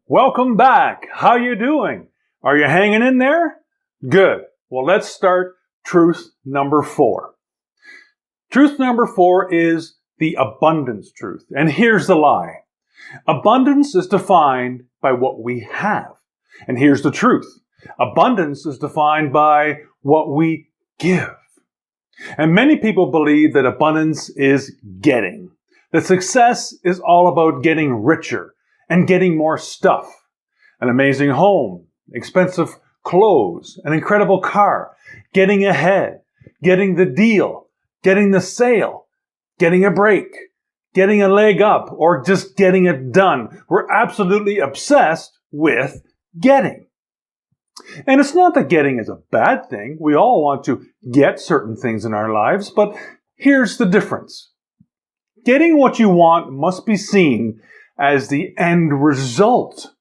Welcome back. How you doing? Are you hanging in there? Good. Well, let's start truth number 4. Truth number 4 is the abundance truth. And here's the lie. Abundance is defined by what we have. And here's the truth. Abundance is defined by what we give. And many people believe that abundance is getting. That success is all about getting richer and getting more stuff. An amazing home, expensive clothes, an incredible car, getting ahead, getting the deal, getting the sale, getting a break, getting a leg up, or just getting it done. We're absolutely obsessed with getting. And it's not that getting is a bad thing. We all want to get certain things in our lives, but here's the difference. Getting what you want must be seen as the end result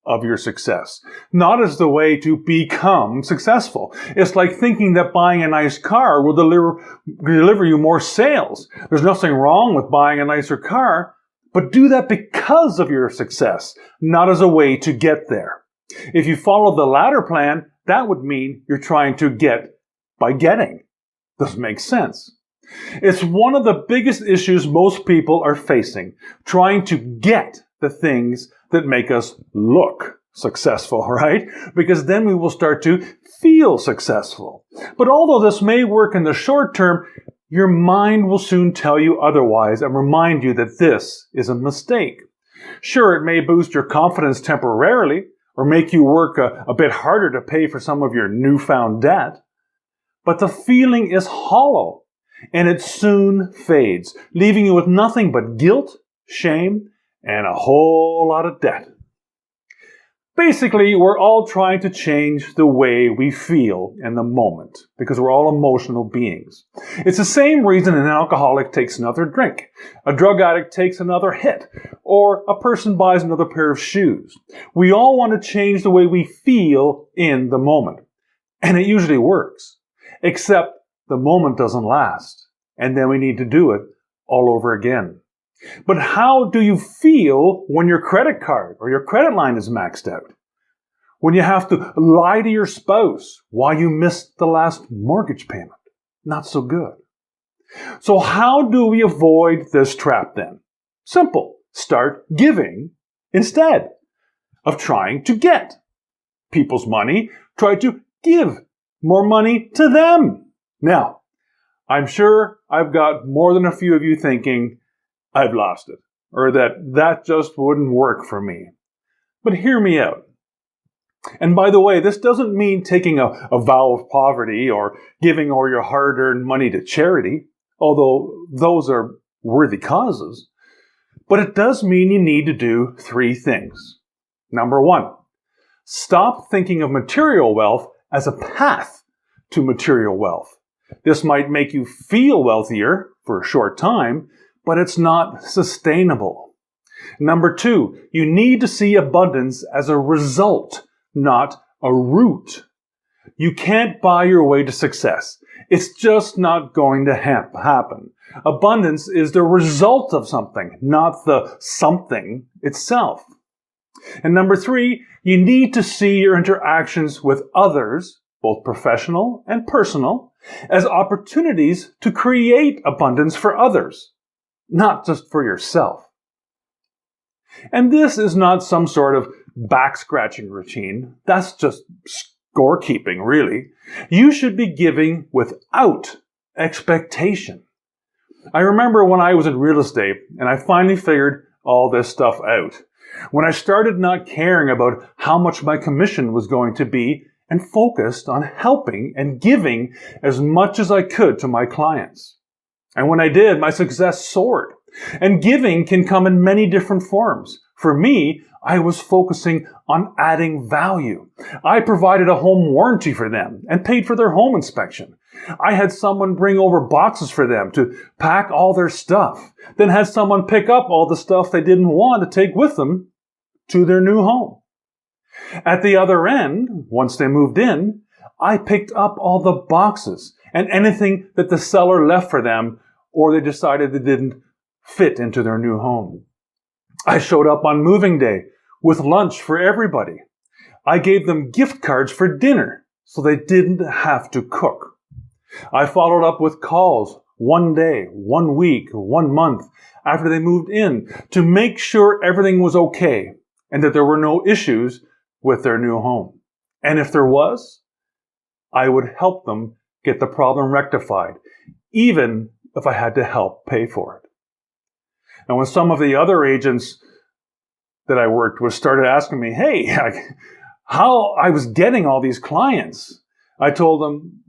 of your success, not as the way to become successful. It's like thinking that buying a nice car will deliver you more sales. There's nothing wrong with buying a nicer car, but do that because of your success, not as a way to get there. If you follow the latter plan, that would mean you're trying to get by getting. Doesn't make sense. It's one of the biggest issues most people are facing, trying to get the things that make us look successful, right? Because then we will start to feel successful. But although this may work in the short term, your mind will soon tell you otherwise and remind you that this is a mistake. Sure, it may boost your confidence temporarily or make you work a bit harder to pay for some of your newfound debt, but the feeling is hollow and it soon fades, leaving you with nothing but guilt, shame, and a whole lot of debt. Basically, we're all trying to change the way we feel in the moment because we're all emotional beings. It's the same reason an alcoholic takes another drink, a drug addict takes another hit, or a person buys another pair of shoes. We all want to change the way we feel in the moment. And it usually works, except the moment doesn't last. And then we need to do it all over again. But how do you feel when your credit card or your credit line is maxed out? When you have to lie to your spouse why you missed the last mortgage payment? Not so good. So how do we avoid this trap then? Simple. Start giving instead of trying to get people's money. Try to give more money to them. Now, I'm sure I've got more than a few of you thinking, I've lost it, or that just wouldn't work for me. But hear me out. And by the way, this doesn't mean taking a vow of poverty or giving all your hard-earned money to charity, although those are worthy causes. But it does mean you need to do 3 things. Number 1, stop thinking of material wealth as a path to material wealth. This might make you feel wealthier for a short time, but it's not sustainable. Number 2, you need to see abundance as a result, not a route. You can't buy your way to success. It's just not going to happen. Abundance is the result of something, not the something itself. And number 3, you need to see your interactions with others, both professional and personal, as opportunities to create abundance for others, not just for yourself. And this is not some sort of back-scratching routine. That's just scorekeeping, really. You should be giving without expectation. I remember when I was in real estate and I finally figured all this stuff out. When I started not caring about how much my commission was going to be and focused on helping and giving as much as I could to my clients. And when I did, my success soared. And giving can come in many different forms. For me, I was focusing on adding value. I provided a home warranty for them and paid for their home inspection. I had someone bring over boxes for them to pack all their stuff, then had someone pick up all the stuff they didn't want to take with them to their new home. At the other end, once they moved in, I picked up all the boxes and anything that the seller left for them or they decided they didn't fit into their new home. I showed up on moving day with lunch for everybody. I gave them gift cards for dinner so they didn't have to cook. I followed up with calls 1 day, 1 week, 1 month after they moved in to make sure everything was okay and that there were no issues with their new home. And if there was, I would help them get the problem rectified, even if I had to help pay for it. And when some of the other agents that I worked with started asking me, hey, how I was getting all these clients, I told them,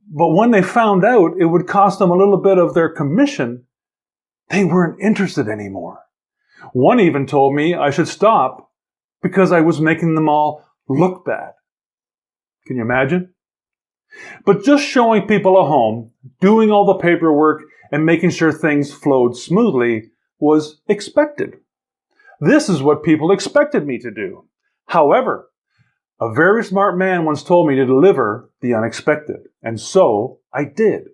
but when they found out it would cost them a little bit of their commission, they weren't interested anymore. One even told me I should stop because I was making them all look bad. Can you imagine? But just showing people a home, doing all the paperwork, and making sure things flowed smoothly was expected. This is what people expected me to do. However, a very smart man once told me to deliver the unexpected, and so I did.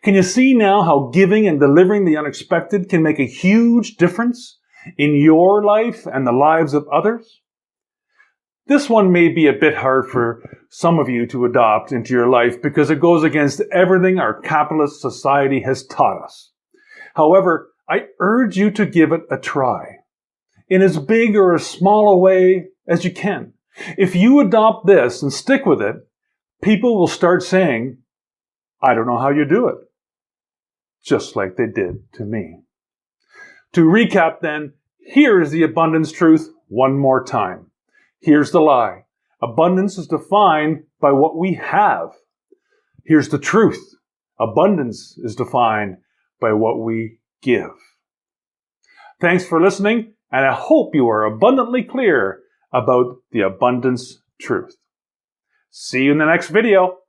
Can you see now how giving and delivering the unexpected can make a huge difference in your life and the lives of others? This one may be a bit hard for some of you to adopt into your life because it goes against everything our capitalist society has taught us. However, I urge you to give it a try in as big or as small a way as you can. If you adopt this and stick with it, people will start saying, I don't know how you do it, just like they did to me. To recap then, here is the abundance truth one more time. Here's the lie. Abundance is defined by what we have. Here's the truth. Abundance is defined by what we give. Thanks for listening, and I hope you are abundantly clear about the abundance truth. See you in the next video.